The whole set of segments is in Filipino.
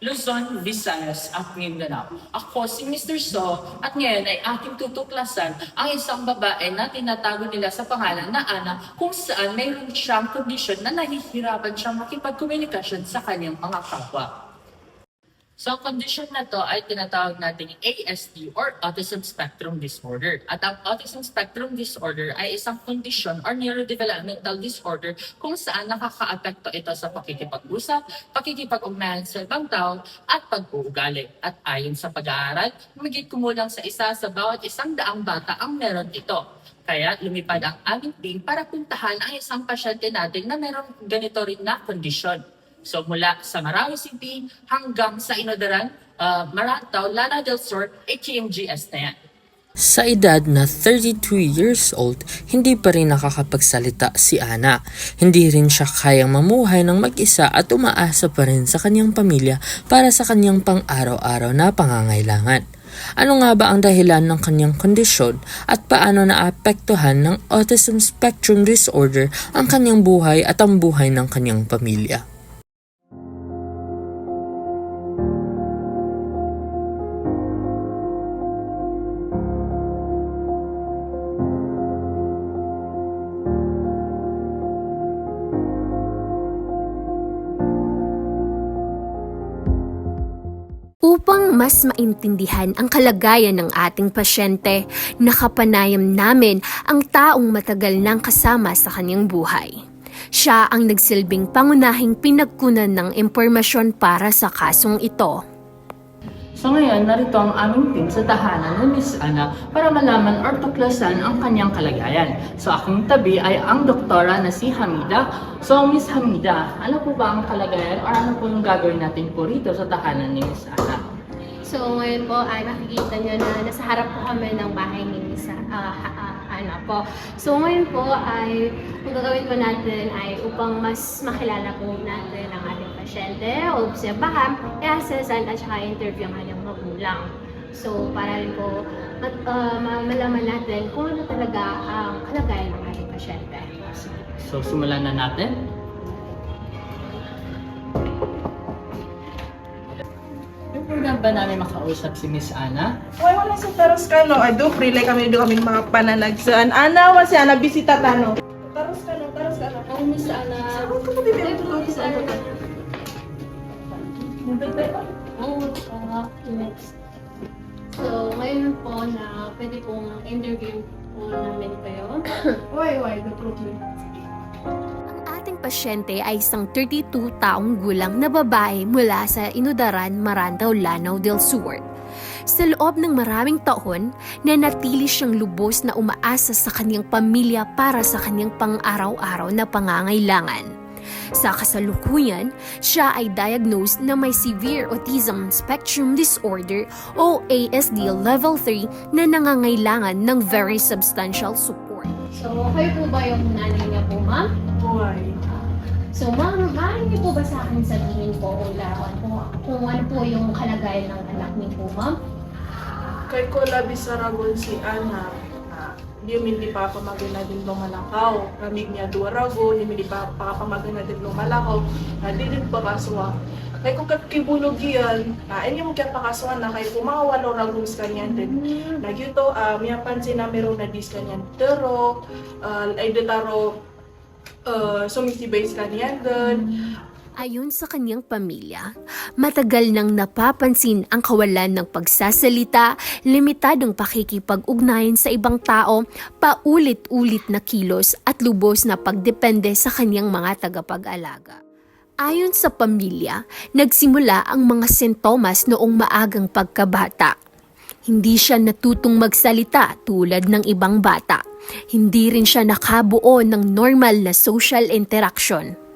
Luzon, Visayas at Mindanao. Ako si Mr. So at ngayon ay ating tutuklasan ang isang babae na tinatago nila sa pangalan na Ana kung saan mayroon siyang kondisyon na nahihirapan siyang makipagkomunikasyon sa kanyang mga kapwa. So, ang condition na to ay tinatawag natin ASD or Autism Spectrum Disorder. At ang Autism Spectrum Disorder ay isang kondisyon or neurodevelopmental disorder kung saan nakakaapekto ito sa pakikipag-usap, pakikipag-ugnayan sa ibang tao, at pag-uugali. At ayon sa pag-aaral, magiging kumulang sa isa sa bawat 100 bata ang meron ito. Kaya lumipad ang aming team para puntahan ang isang pasyente natin na meron ganito rin na kondisyon. So mula sa Marawi City hanggang sa Inodaran, Marantaw, Lana del Sur, HMGS na yan. Sa edad na 32 years old, hindi pa rin nakakapagsalita si Ana. Hindi rin siya kayang mamuhay ng mag-isa at umaasa pa rin sa kanyang pamilya para sa kanyang pang-araw-araw na pangangailangan. Ano nga ba ang dahilan ng kanyang kondisyon at paano naapektuhan ng Autism Spectrum Disorder ang kanyang buhay at ang buhay ng kanyang pamilya? Upang mas maintindihan ang kalagayan ng ating pasyente, nakapanayam namin ang taong matagal nang kasama sa kanyang buhay. Siya ang nagsilbing pangunahing pinagkunan ng impormasyon para sa kasong ito. So ngayon, narito ang aming team sa tahanan ni Miss Ana para malaman or tuklasan ang kanyang kalagayan. So aking tabi ay ang doktora na si Hamida. So Miss Hamida, ano po ba ang kalagayan or ano po yung gagawin natin po rito sa tahanan ni Miss Ana? So ngayon po ay makikita nyo na nasa harap po kami ng bahay ni Miss Ana po. So ngayon po ay ang gagawin po natin ay upang mas makilala po natin ang ating pasyente, obserbahan, i-assessan at saka interview ang kanyang magulang. So para rin po malaman natin kung ano talaga ang kalagayan ng ating pasyente. So simulan na natin. Program ba namin makausap si Miss Ana? Uy, wala si Taros ka, no? Ay, do, free like kami mga pananagsan. Ana, wala si Ana, bisita tano. Taros ka, no? Oh, Miss Ana. Sagot ko pati Ay, po, Miss Ana. Next. So, ngayon po na pwede pong interview po namin kayo. Uy, do, problem. Ang ating pasyente ay isang 32 taong gulang na babae mula sa Inodaran, Marantaw, Lanao del Sur. Sa loob ng maraming taon, nanatili siyang lubos na umaasa sa kanyang pamilya para sa kanyang pang-araw-araw na pangangailangan. Sa kasalukuyan, siya ay diagnosed na may Severe Autism Spectrum Disorder o ASD Level 3 na nangangailangan ng very substantial support. So, kayo po ba yung nanay niya po, ma'am? Uy. So, ma'am, maaari niyo po ba sa akin sabihin po o larawan kung ano po yung kalagayan ng anak niyo po, ma'am? Kay ko labi sa ragon si Ana. Hindi pa pamagana din lumalakaw. Ramig niya dua ragon, hindi pa pamagana din lumalakaw. Di din pa kaswa. Kay kung kakibulog yan, hindi mo kaya pakasuhan na kay kung mga walo ragon sa kanyan din. Nagyuto, may pansin na meron na dis kanyan. Pero, ay detaro, sumisibay sa kanyan din. Ayon sa kanyang pamilya, matagal nang napapansin ang kawalan ng pagsasalita, limitadong pakikipag-ugnayan sa ibang tao, paulit-ulit na kilos at lubos na pagdepende sa kanyang mga tagapag-alaga. Ayon sa pamilya, nagsimula ang mga sintomas noong maagang pagkabata. Hindi siya natutong magsalita tulad ng ibang bata. Hindi rin siya nakabuo ng normal na social interaction.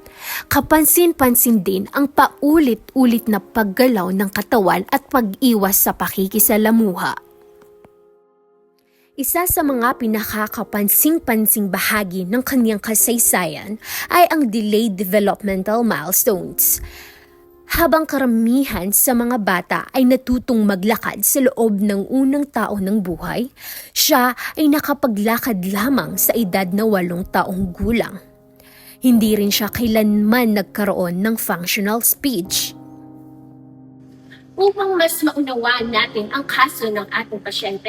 Kapansin-pansin din ang paulit-ulit na paggalaw ng katawan at pag-iwas sa pakikisalamuha. Isa sa mga pinakakapansing-pansing bahagi ng kanyang kasaysayan ay ang delayed developmental milestones. Habang karamihan sa mga bata ay natutong maglakad sa loob ng unang taon ng buhay, siya ay nakapaglakad lamang sa edad na 8 taong gulang. Hindi rin siya kailanman nagkaroon ng functional speech. Upang mas maunawaan natin ang kaso ng ating pasyente,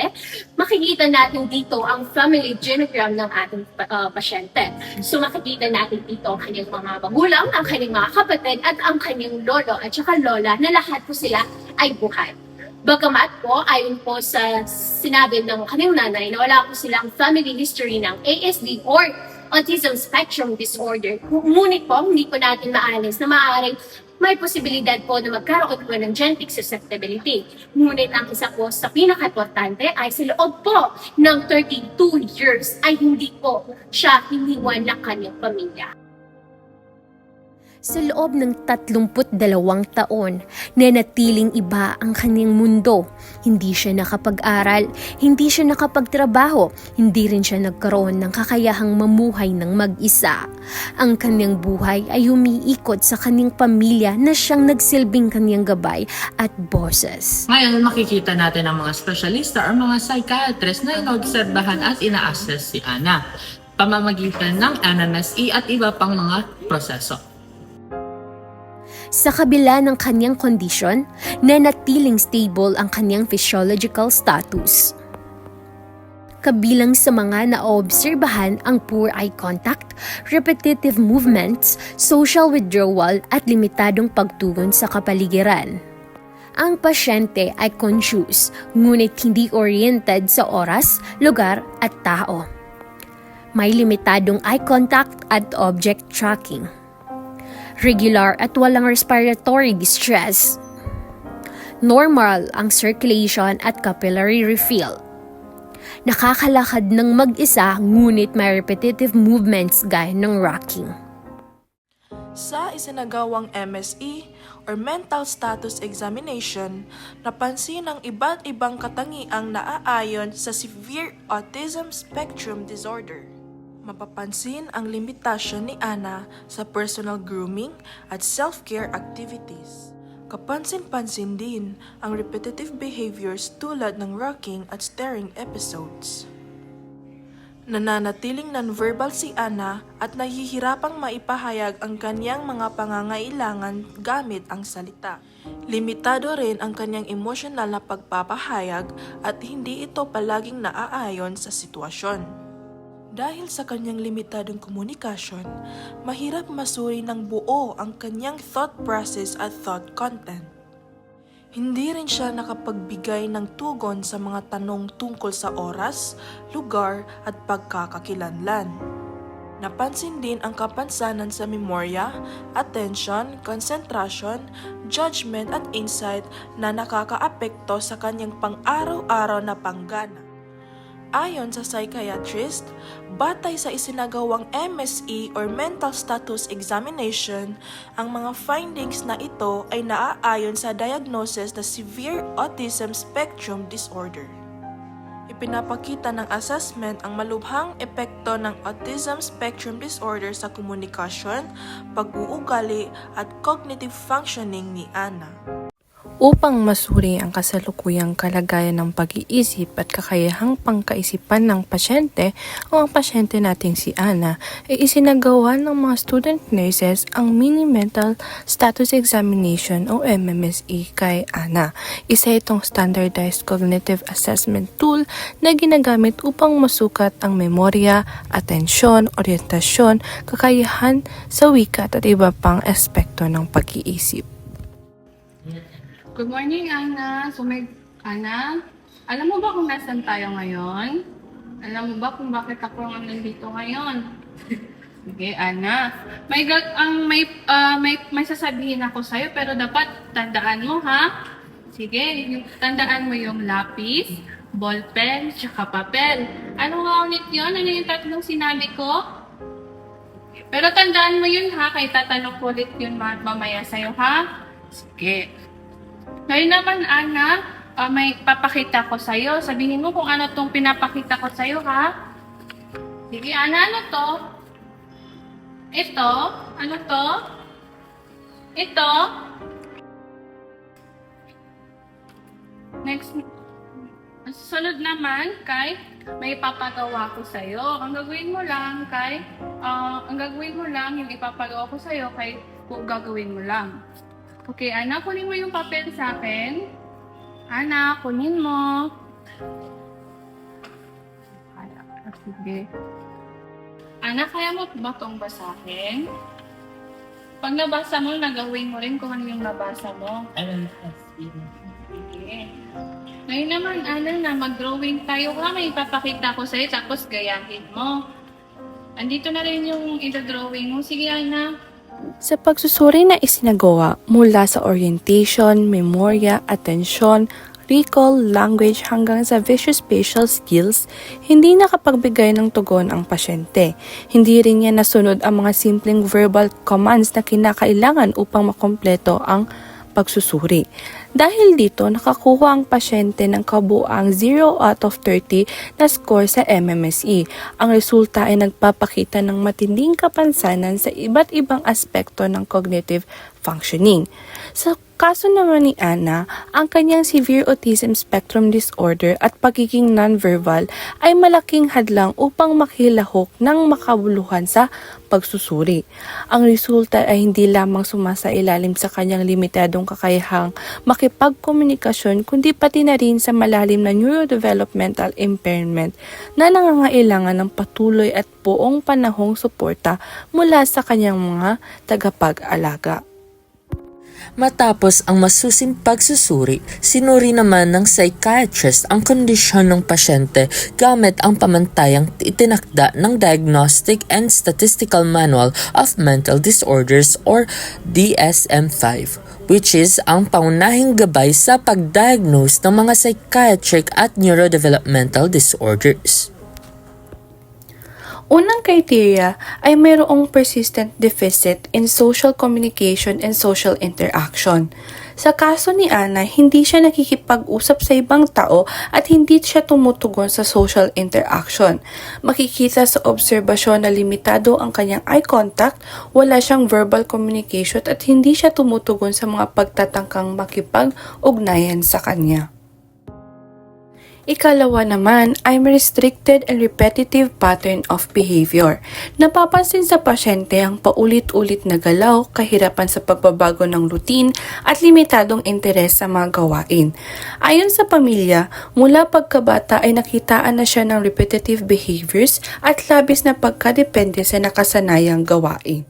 makikita natin dito ang family genogram ng ating pasyente. So makikita natin dito ang kanyang mga magulang, ang kanyang mga kapatid, at ang kanyang lolo at saka lola na lahat po sila ay buhay. Bagamat po, ayon po sa sinabi ng kanyang nanay na wala po silang family history ng ASD or Autism Spectrum Disorder, ngunit po, hindi po natin maalis na maaaring may posibilidad po na magkaroon po ng genetic susceptibility. Ngunit ang isa po sa pinaka-importante ay sa loob po ng 32 years ay hindi po siya hiniwan ng kanyang pamilya. Sa loob ng 32 taon, nanatiling iba ang kanyang mundo. Hindi siya nakapag-aral, hindi siya nakapagtrabaho, hindi rin siya nagkaroon ng kakayahang mamuhay ng mag-isa. Ang kanyang buhay ay umiikot sa kanyang pamilya na siyang nagsilbing kanyang gabay at boses. Ngayon, makikita natin ang mga espesyalista o mga psychiatrist na inaobserbahan at ina-assess si Ana, pamamagitan ng MMSE at iba pang mga proseso. Sa kabila ng kanyang kondisyon, nanatiling stable ang kanyang physiological status. Kabilang sa mga naobserbahan ang poor eye contact, repetitive movements, social withdrawal at limitadong pagtugon sa kapaligiran. Ang pasyente ay conscious, ngunit hindi oriented sa oras, lugar at tao. May limitadong eye contact at object tracking. Regular at walang respiratory distress. Normal ang circulation at capillary refill. Nakakalakad ng mag-isa ngunit may repetitive movements gaya ng rocking. Sa isinagawang MSE or Mental Status Examination, napansin ang iba't ibang katangiang naaayon sa Severe Autism Spectrum Disorder. Mapapansin ang limitasyon ni Ana sa personal grooming at self-care activities. Kapansin-pansin din ang repetitive behaviors tulad ng rocking at staring episodes. Nananatiling nonverbal si Ana at nahihirapang maipahayag ang kanyang mga pangangailangan gamit ang salita. Limitado rin ang kanyang emosyonal na pagpapahayag at hindi ito palaging naaayon sa sitwasyon. Dahil sa kanyang limitadong komunikasyon, mahirap masuri ng buo ang kanyang thought process at thought content. Hindi rin siya nakapagbigay ng tugon sa mga tanong tungkol sa oras, lugar at pagkakakilanlan. Napansin din ang kapansanan sa memorya, attention, concentration, judgment at insight na nakakaapekto sa kanyang pang-araw-araw na panggana. Ayon sa psychiatrist, batay sa isinagawang MSE or Mental Status Examination, ang mga findings na ito ay naaayon sa diagnosis na Severe Autism Spectrum Disorder. Ipinapakita ng assessment ang malubhang epekto ng Autism Spectrum Disorder sa komunikasyon, pag-uugali at cognitive functioning ni Ana. Upang masuri ang kasalukuyang kalagayan ng pag-iisip at kakayahang pangkaisipan ng pasyente o ang pasyente nating si Ana, ay isinagawa ng mga student nurses ang Mini Mental Status Examination o MMSE kay Ana. Isa itong standardized cognitive assessment tool na ginagamit upang masukat ang memorya, atensyon, orientasyon, kakayahan sa wika at iba pang aspekto ng pag-iisip. Good morning, Ana. Ana, alam mo ba kung nasan tayo ngayon? Alam mo ba kung bakit ako nandito ngayon? Sige, Ana. May sasabihin ako sa'yo, pero dapat tandaan mo, ha? Sige, tandaan mo yung lapis, ballpen, tsaka papel. Ano nga ulit yun? Ano yung tatlong sinabi ko? Pero tandaan mo yun, ha? Kaya tatanong ko ulit yun mamaya sa'yo, ha? Sige. Ngayon naman, Ana, may papakita ko sa'yo. Sabihin mo kung ano tong pinapakita ko sa'yo, ha? Sige, Ana, ano to? Ito? Ano to? Ito? Next. Sunod naman, Kay, may ipapagawa ko sa'yo. Ang gagawin mo lang, yung ipapagawa ko sa'yo, kung gagawin mo lang. Okay, Ana, kunin mo yung papel sa akin. Ana, kunin mo. Sige. Ana, kaya mo ba itong basahin? Pag nabasa mo, nagawin mo rin kung ano yung nabasa mo. Sige. Ngayon naman, Ana, na mag-drawing tayo ha. May ipapakita ko sa'yo, tapos gayahin mo. Andito na rin yung ida-drawing mo. Sige, Ana. Sa pagsusuri na isinagawa mula sa orientation, memorya, atensyon, recall, language hanggang sa visuospatial skills, hindi nakapagbigay ng tugon ang pasyente. Hindi rin niya nasunod ang mga simpleng verbal commands na kinakailangan upang makompleto ang pagsusuri. Dahil dito, nakakuha ang pasyente ng kabuang 0 out of 30 na score sa MMSE. Ang resulta ay nagpapakita ng matinding kapansanan sa iba't ibang aspekto ng cognitive functioning. Sa kaso naman ni Ana, ang kanyang severe autism spectrum disorder at pagiging nonverbal ay malaking hadlang upang makilahok ng makabuluhan sa pagsusuri. Ang resulta ay hindi lamang sumasailalim sa kanyang limitadong kakayahang makipagkomunikasyon kundi pati na rin sa malalim na neurodevelopmental impairment na nangangailangan ng patuloy at buong panahong suporta mula sa kanyang mga tagapag-alaga. Matapos ang masusing pagsusuri, sinuri naman ng psychiatrist ang kondisyon ng pasyente gamit ang pamantayang itinakda ng Diagnostic and Statistical Manual of Mental Disorders or DSM-5, which is ang pangunahing gabay sa pagdiagnose ng mga psychiatric at neurodevelopmental disorders. Unang criteria ay mayroong persistent deficit in social communication and social interaction. Sa kaso ni Ana, hindi siya nakikipag-usap sa ibang tao at hindi siya tumutugon sa social interaction. Makikita sa obserbasyon na limitado ang kanyang eye contact, wala siyang verbal communication at hindi siya tumutugon sa mga pagtatangkang makipag-ugnayan sa kanya. Ikalawa naman ay may restricted and repetitive pattern of behavior. Napapansin sa pasyente ang paulit-ulit na galaw, kahirapan sa pagbabago ng routine at limitadong interes sa mga gawain. Ayon sa pamilya, mula pagkabata ay nakitaan na siya ng repetitive behaviors at labis na pagkadepende sa nakasanayang gawain.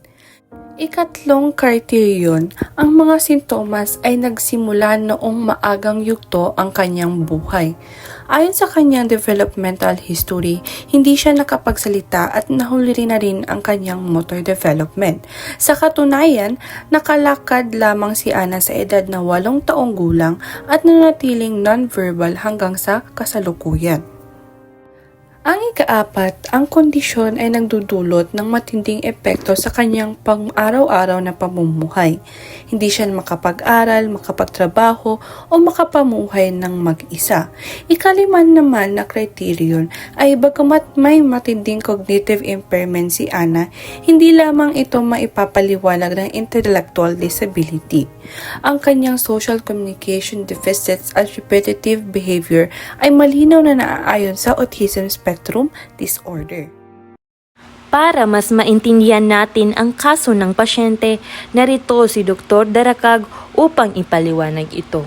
Ikatlong criterion, ang mga sintomas ay nagsimula noong maagang yugto ang kanyang buhay. Ayon sa kanyang developmental history, hindi siya nakapagsalita at nahuli na rin ang kanyang motor development. Sa katunayan, nakalakad lamang si Ana sa edad na 8 taong gulang at nanatiling non-verbal hanggang sa kasalukuyan. Ang ikaapat, ang kondisyon ay nagdudulot ng matinding epekto sa kanyang pang-araw-araw na pamumuhay. Hindi siya makapag-aral, makapagtrabaho o makapamuhay ng mag-isa. Ikaliman naman na criterion ay bagamat may matinding cognitive impairment si Ana, hindi lamang ito maipapaliwanag ng intellectual disability. Ang kanyang social communication deficits at repetitive behavior ay malinaw na naaayon sa autism spectrum disorder. Para mas maintindihan natin ang kaso ng pasyente, narito si Dr. Darakag upang ipaliwanag ito.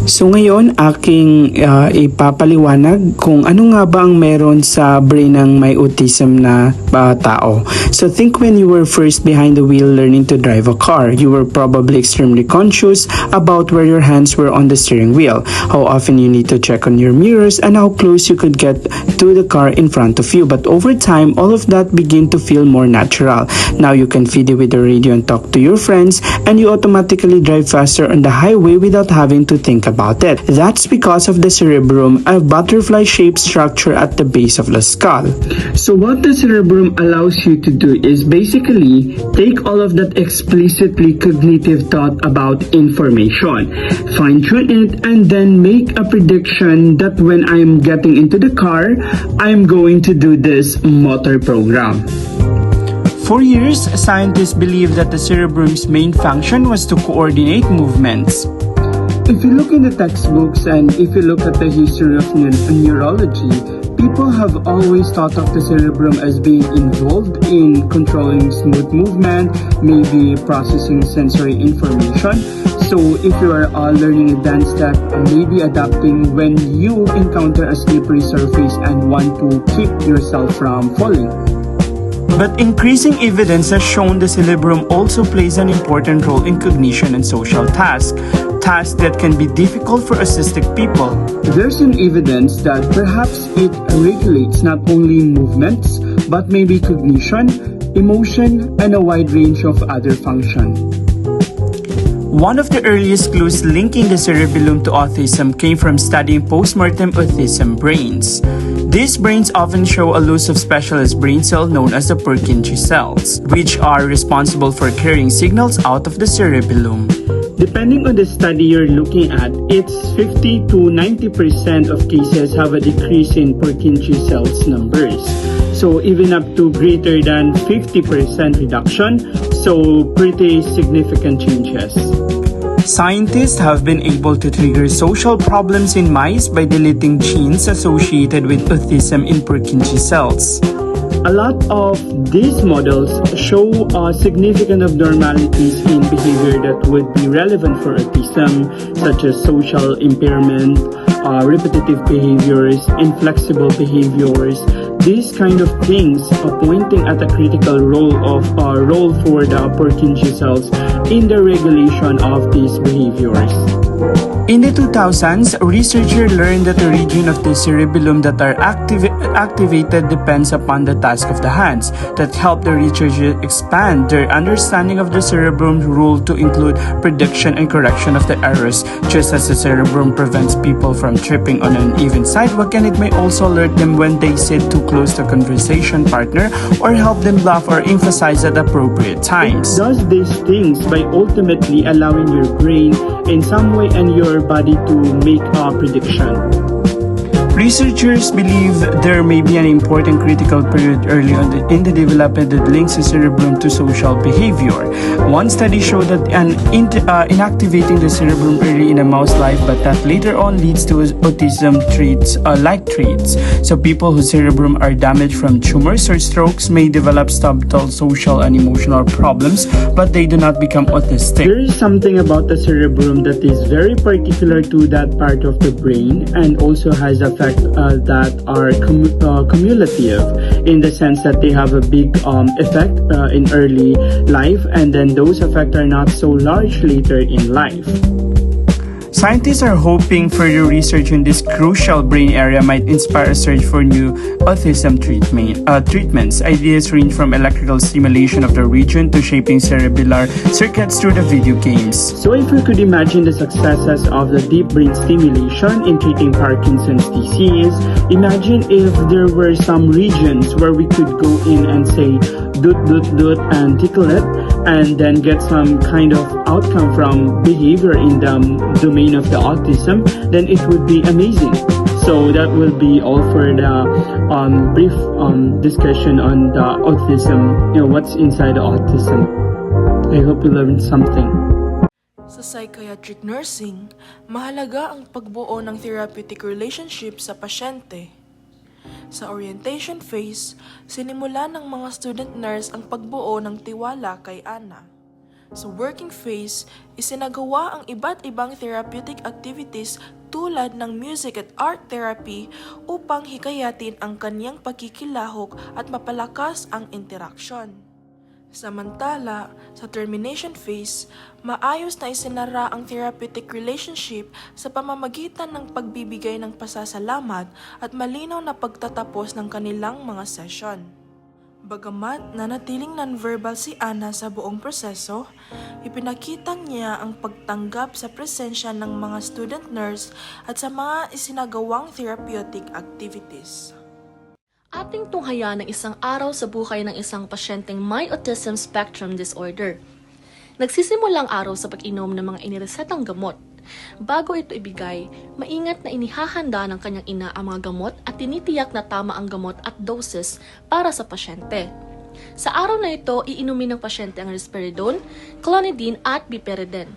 So ngayon, aking ipapaliwanag kung ano nga ba ang meron sa brain ng may autism na tao. So think when you were first behind the wheel learning to drive a car, you were probably extremely conscious about where your hands were on the steering wheel, how often you need to check on your mirrors, and how close you could get to the car in front of you. But over time, all of that began to feel more natural. Now you can fiddle with the radio and talk to your friends, and you automatically drive faster on the highway without having to think about it. That's because of the cerebrum, a butterfly-shaped structure at the base of the skull. So what the cerebrum allows you to do is basically take all of that explicitly cognitive thought about information, fine-tune it, and then make a prediction that when I'm getting into the car, I'm going to do this motor program. For years, scientists believed that the cerebrum's main function was to coordinate movements. If you look in the textbooks and if you look at the history of neurology, People have always thought of the cerebrum as being involved in controlling smooth movement, maybe processing sensory information. So if you are learning a dance step, maybe adapting when you encounter a slippery surface and want to keep yourself from falling. But increasing evidence has shown the cerebrum also plays an important role in cognition and social tasks that can be difficult for autistic people. There's some evidence that perhaps it regulates not only movements, but maybe cognition, emotion, and a wide range of other functions. One of the earliest clues linking the cerebellum to autism came from studying postmortem autism brains. These brains often show a loss of specialized brain cells known as the Purkinje cells, which are responsible for carrying signals out of the cerebellum. Depending on the study you're looking at, it's 50 to 90% of cases have a decrease in Purkinje cells numbers. So even up to greater than 50% reduction, so pretty significant changes. Scientists have been able to trigger social problems in mice by deleting genes associated with autism in Purkinje cells. A lot of these models show significant abnormalities in behavior that would be relevant for autism, such as social impairment, repetitive behaviors, inflexible behaviors. These kind of things are pointing at a critical role for the Purkinje cells in the regulation of these behaviors. In the 2000s, researchers learned that the region of the cerebellum that are activated depends upon the task of the hands, that helped the researchers expand their understanding of the cerebrum's role to include prediction and correction of the errors. Just as the cerebrum prevents people from tripping on an uneven sidewalk, and it may also alert them when they sit too close to a conversation partner or help them laugh or emphasize at appropriate times. It does these things by ultimately allowing your brain in some way and your body to make a prediction. Researchers believe there may be an important critical period early on in the development that links the cerebrum to social behavior. One study showed that inactivating the cerebrum early in a mouse life, but that later on leads to autism like traits. So people whose cerebrum are damaged from tumors or strokes may develop subtle social and emotional problems, but they do not become autistic. There is something about the cerebrum that is very particular to that part of the brain and also has effects that are cumulative in the sense that they have a big effect in early life, and then those effects are not so large later in life. Scientists are hoping further research in this crucial brain area might inspire a search for new autism treatments. Ideas range from electrical stimulation of the region to shaping cerebellar circuits through the video games. So if we could imagine the successes of the deep brain stimulation in treating Parkinson's disease, imagine if there were some regions where we could go in and say, doot, doot, doot, and tickle it, and then get some kind of outcome from behavior in the domain of the autism, then it would be amazing. So that will be all for the brief discussion on the autism, what's inside the autism. I hope you learned something. Sa psychiatric nursing, mahalaga ang pagbuo ng therapeutic relationship sa pasyente. Sa orientation phase, sinimula ng mga student nurse ang pagbuo ng tiwala kay Ana. Sa working phase, isinagawa ang iba't ibang therapeutic activities tulad ng music at art therapy upang hikayatin ang kanyang pagkikilahok at mapalakas ang interaksyon. Samantala, sa termination phase, maayos na isinara ang therapeutic relationship sa pamamagitan ng pagbibigay ng pasasalamat at malinaw na pagtatapos ng kanilang mga session. Bagamat nanatiling nonverbal si Ana sa buong proseso, ipinakita niya ang pagtanggap sa presensya ng mga student nurse at sa mga isinagawang therapeutic activities. Ating tunghaya ng isang araw sa buhay ng isang pasyenteng may autism spectrum disorder. Nagsisimula ang araw sa pag-inom ng mga iniresetang gamot. Bago ito ibigay, maingat na inihahanda ng kanyang ina ang mga gamot at tinitiyak na tama ang gamot at doses para sa pasyente. Sa araw na ito, iinumin ng pasyente ang risperidone, clonidine at biperidine.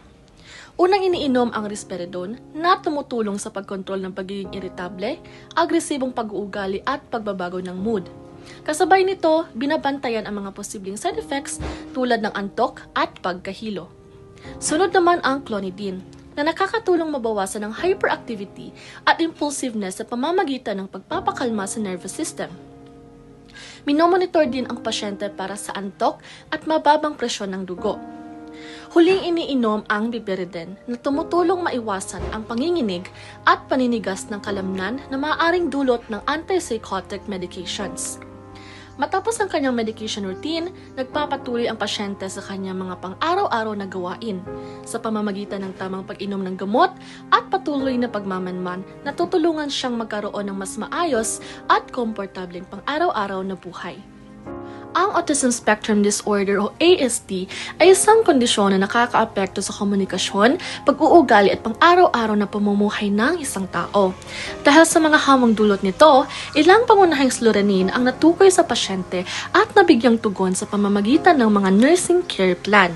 Unang iniinom ang risperidone na tumutulong sa pagkontrol ng pagiging iritable, agresibong pag-uugali at pagbabago ng mood. Kasabay nito, binabantayan ang mga posibleng side effects tulad ng antok at pagkahilo. Sunod naman ang clonidine, na nakakatulong mabawasan ng hyperactivity at impulsiveness sa pamamagitan ng pagpapakalma sa nervous system. Minomonitor din ang pasyente para sa antok at mababang presyon ng dugo. Huling iniinom ang bipiridine na tumutulong maiwasan ang panginginig at paninigas ng kalamnan na maaaring dulot ng antipsychotic medications. Matapos ang kanyang medication routine, nagpapatuloy ang pasyente sa kanyang mga pang-araw-araw na gawain sa pamamagitan ng tamang pag-inom ng gamot at patuloy na pagmamanman na tutulungan siyang magkaroon ng mas maayos at komportableng pang-araw-araw na buhay. Ang Autism Spectrum Disorder o ASD ay isang kondisyon na nakakaapekto sa komunikasyon, pag-uugali at pang-araw-araw na pamumuhay ng isang tao. Dahil sa mga hamong dulot nito, ilang pangunahing suliranin ang natukoy sa pasyente at nabigyang tugon sa pamamagitan ng mga nursing care plan.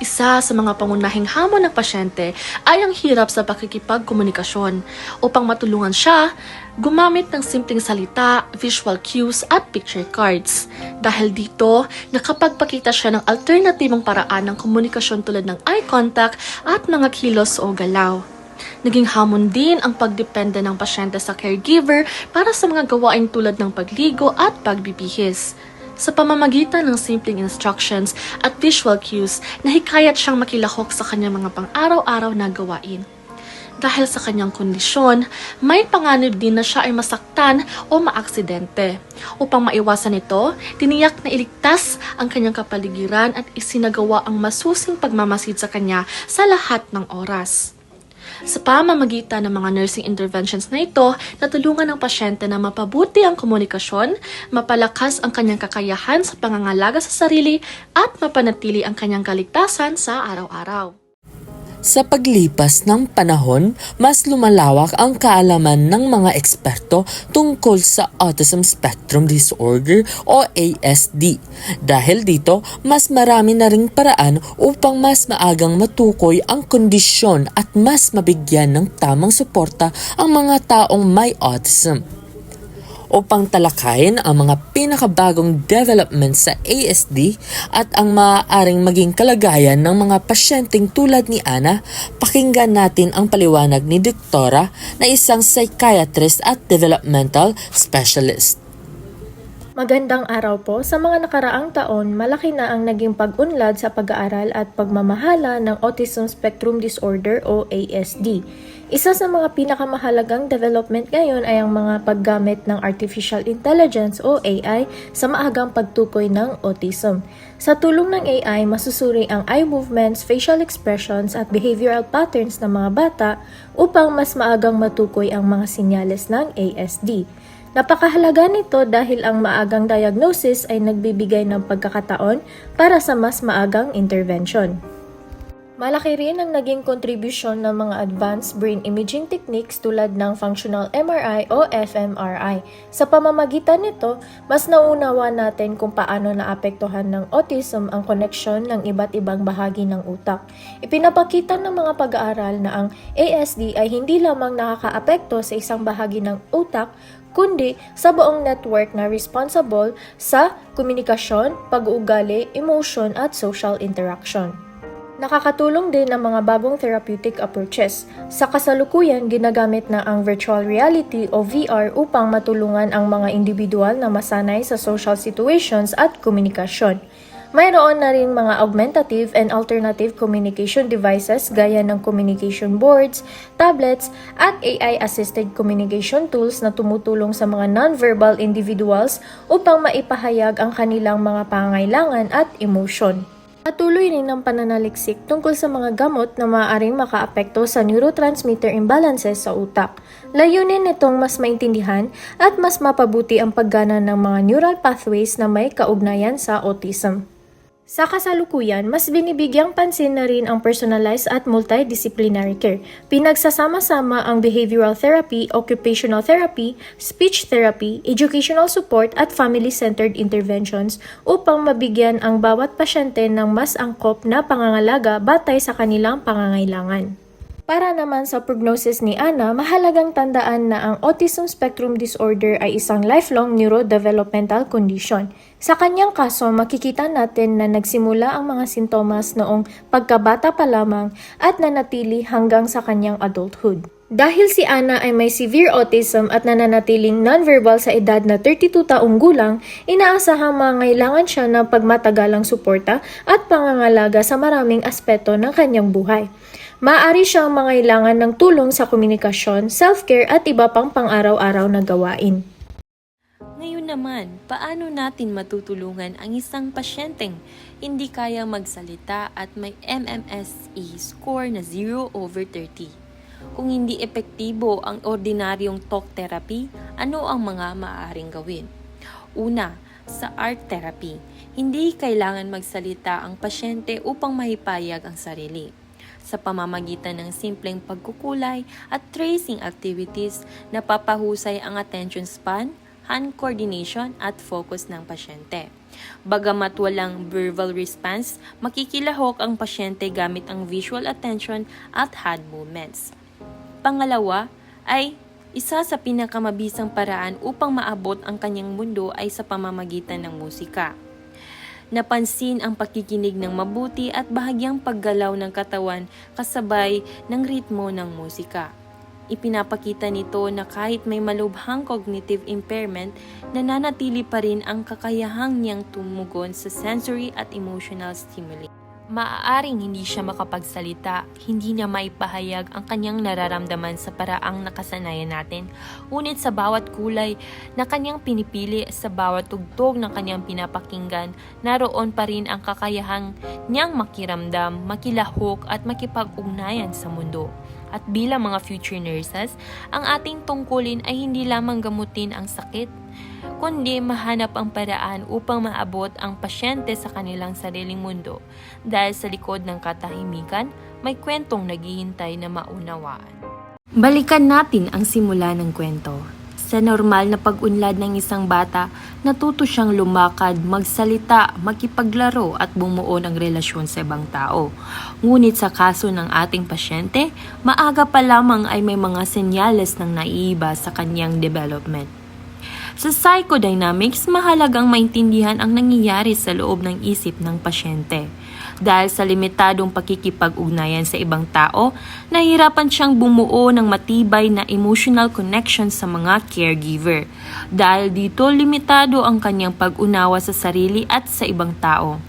Isa sa mga pangunahing hamon ng pasyente ay ang hirap sa pakikipagkomunikasyon. Upang matulungan siya, gumamit ng simpleng salita, visual cues at picture cards. Dahil dito, nakapagpakita siya ng alternatibong paraan ng komunikasyon tulad ng eye contact at mga kilos o galaw. Naging hamon din ang pagdepende ng pasyente sa caregiver para sa mga gawain tulad ng pagligo at pagbibihis. Sa pamamagitan ng simpleng instructions at visual cues, nahikayat siyang makilahok sa kanyang mga pang-araw-araw na gawain. Dahil sa kanyang kondisyon, may panganib din na siya ay masaktan o maaksidente. Upang maiwasan ito, tiniyak na iligtas ang kanyang kapaligiran at isinagawa ang masusing pagmamasid sa kanya sa lahat ng oras. Sa pamamagitan ng mga nursing interventions na ito, natulungan ng pasyente na mapabuti ang komunikasyon, mapalakas ang kanyang kakayahan sa pangangalaga sa sarili, at mapanatili ang kanyang kaligtasan sa araw-araw. Sa paglipas ng panahon, mas lumalawak ang kaalaman ng mga eksperto tungkol sa Autism Spectrum Disorder o ASD. Dahil dito, mas marami na ring paraan upang mas maagang matukoy ang kondisyon at mas mabigyan ng tamang suporta ang mga taong may autism. Upang talakayin ang mga pinakabagong development sa ASD at ang maaaring maging kalagayan ng mga pasyenteng tulad ni Ana, pakinggan natin ang paliwanag ni Doktora na isang psychiatrist at developmental specialist. Magandang araw po. Sa mga nakaraang taon, malaki na ang naging pag-unlad sa pag-aaral at pagmamahala ng Autism Spectrum Disorder o ASD. Isa sa mga pinakamahalagang development ngayon ay ang mga paggamit ng Artificial Intelligence o AI sa maagang pagtukoy ng autism. Sa tulong ng AI, masusuri ang eye movements, facial expressions at behavioral patterns ng mga bata upang mas maagang matukoy ang mga sinyales ng ASD. Napakahalaga nito dahil ang maagang diagnosis ay nagbibigay ng pagkakataon para sa mas maagang intervention. Malaki rin ang naging kontribusyon ng mga advanced brain imaging techniques tulad ng functional MRI o fMRI. Sa pamamagitan nito, mas nauunawa natin kung paano naapektuhan ng autism ang koneksyon ng iba't ibang bahagi ng utak. Ipinapakita ng mga pag-aaral na ang ASD ay hindi lamang nakakaapekto sa isang bahagi ng utak, kundi sa buong network na responsible sa komunikasyon, pag-uugali, emotion at social interaction. Nakakatulong din ang mga bagong therapeutic approaches. Sa kasalukuyan, ginagamit na ang virtual reality o VR upang matulungan ang mga individual na masanay sa social situations at komunikasyon. Mayroon na rin mga augmentative and alternative communication devices gaya ng communication boards, tablets, at AI-assisted communication tools na tumutulong sa mga non-verbal individuals upang maipahayag ang kanilang mga pangangailangan at emosyon. Patuloy rin ang pananaliksik tungkol sa mga gamot na maaaring makaapekto sa neurotransmitter imbalances sa utak. Layunin nitong mas maintindihan at mas mapabuti ang paggana ng mga neural pathways na may kaugnayan sa autism. Sa kasalukuyan, mas binibigyang pansin na rin ang personalized at multidisciplinary care. Pinagsasama-sama ang behavioral therapy, occupational therapy, speech therapy, educational support at family-centered interventions upang mabigyan ang bawat pasyente ng mas angkop na pangangalaga batay sa kanilang pangangailangan. Para naman sa prognosis ni Ana, mahalagang tandaan na ang autism spectrum disorder ay isang lifelong neurodevelopmental condition. Sa kanyang kaso, makikita natin na nagsimula ang mga sintomas noong pagkabata pa lamang at nanatili hanggang sa kanyang adulthood. Dahil si Ana ay may severe autism at nananatiling nonverbal sa edad na 32 taong gulang, inaasahang mangailangan siya ng pagmatagalang suporta at pangangalaga sa maraming aspeto ng kanyang buhay. Maaari siyang mangailangan ng tulong sa komunikasyon, self-care at iba pang pang-araw-araw na gawain. Ngayon naman, paano natin matutulungan ang isang pasyenteng hindi kaya magsalita at may MMSE score na 0/30? Kung hindi epektibo ang ordinaryong talk therapy, ano ang mga maaaring gawin? Una, sa art therapy, hindi kailangan magsalita ang pasyente upang mahipayag ang sarili. Sa pamamagitan ng simpleng pagkukulay at tracing activities, napapahusay ang attention span, hand coordination at focus ng pasyente. Bagamat walang verbal response, makikilahok ang pasyente gamit ang visual attention at hand movements. Pangalawa ay isa sa pinakamabisang paraan upang maabot ang kanyang mundo ay sa pamamagitan ng musika. Napansin ang pakikinig ng mabuti at bahagyang paggalaw ng katawan kasabay ng ritmo ng musika. Ipinapakita nito na kahit may malubhang cognitive impairment, nananatili pa rin ang kakayahang niyang tumugon sa sensory at emotional stimuli. Maaaring hindi siya makapagsalita, hindi niya maipahayag ang kanyang nararamdaman sa paraang nakasanayan natin, ngunit sa bawat kulay na kanyang pinipili, sa bawat tugtog ng kanyang pinapakinggan, naroon pa rin ang kakayahang niyang makiramdam, makilahok at makipag-ugnayan sa mundo. At bilang mga future nurses, ang ating tungkulin ay hindi lamang gamutin ang sakit, kundi mahanap ang paraan upang maabot ang pasyente sa kanilang sariling mundo. Dahil sa likod ng katahimikan, may kwentong naghihintay na maunawaan. Balikan natin ang simula ng kwento. Sa normal na pag-unlad ng isang bata, natuto siyang lumakad, magsalita, makipaglaro at bumuo ng relasyon sa ibang tao. Ngunit sa kaso ng ating pasyente, maaga pa lamang ay may mga senyales ng naiiba sa kanyang development. Sa psychodynamics, mahalagang maintindihan ang nangyayari sa loob ng isip ng pasyente. Dahil sa limitadong pakikipag-ugnayan sa ibang tao, nahihirapan siyang bumuo ng matibay na emotional connection sa mga caregiver. Dahil dito, limitado ang kanyang pag-unawa sa sarili at sa ibang tao.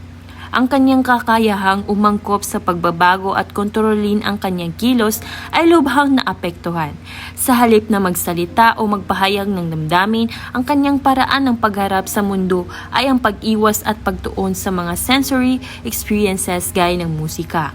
Ang kanyang kakayahang umangkop sa pagbabago at kontrolin ang kanyang kilos ay lubhang naapektuhan. Sa halip na magsalita o magpahayag ng damdamin, ang kanyang paraan ng pagharap sa mundo ay ang pag-iwas at pagtuon sa mga sensory experiences gaya ng musika.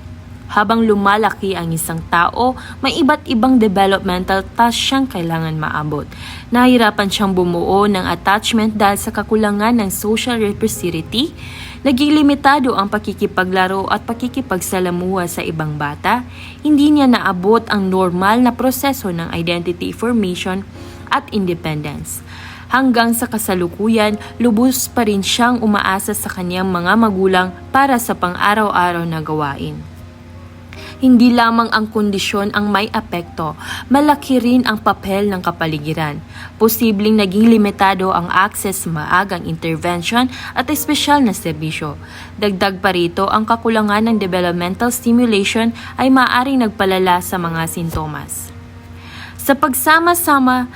Habang lumalaki ang isang tao, may iba't ibang developmental task siyang kailangan maabot. Nahihirapan siyang bumuo ng attachment dahil sa kakulangan ng social reciprocity, naging limitado ang pakikipaglaro at pakikipagsalamuha sa ibang bata, hindi niya naabot ang normal na proseso ng identity formation at independence. Hanggang sa kasalukuyan, lubos pa rin siyang umaasa sa kanyang mga magulang para sa pang-araw-araw na gawain. Hindi lamang ang kondisyon ang may apekto, malaki rin ang papel ng kapaligiran. Posibleng naging limitado ang access sa maagang intervention at espesyal na serbisyo. Dagdag pa rito, ang kakulangan ng developmental stimulation ay maaaring nagpalala sa mga sintomas. Sa pagsama-sama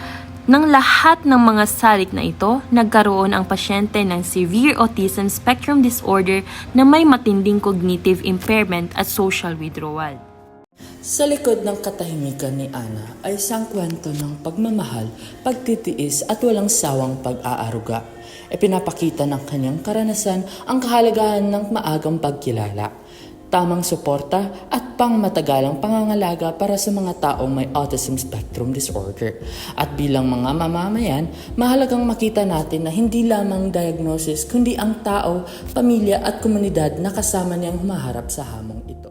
ng lahat ng mga salik na ito, nagkaroon ang pasyente ng severe autism spectrum disorder na may matinding cognitive impairment at social withdrawal. Sa likod ng katahimikan ni Ana ay isang kwento ng pagmamahal, pagtitiis at walang sawang pag-aaruga. Ipinapakita ng kanyang karanasan ang kahalagahan ng maagang pagkilala. tamang suporta at pangmatagalang pangangalaga para sa mga taong may autism spectrum disorder. At bilang mga mamamayan, mahalagang makita natin na hindi lamang diagnosis kundi ang tao, pamilya at komunidad na kasama niyang humaharap sa hamong ito.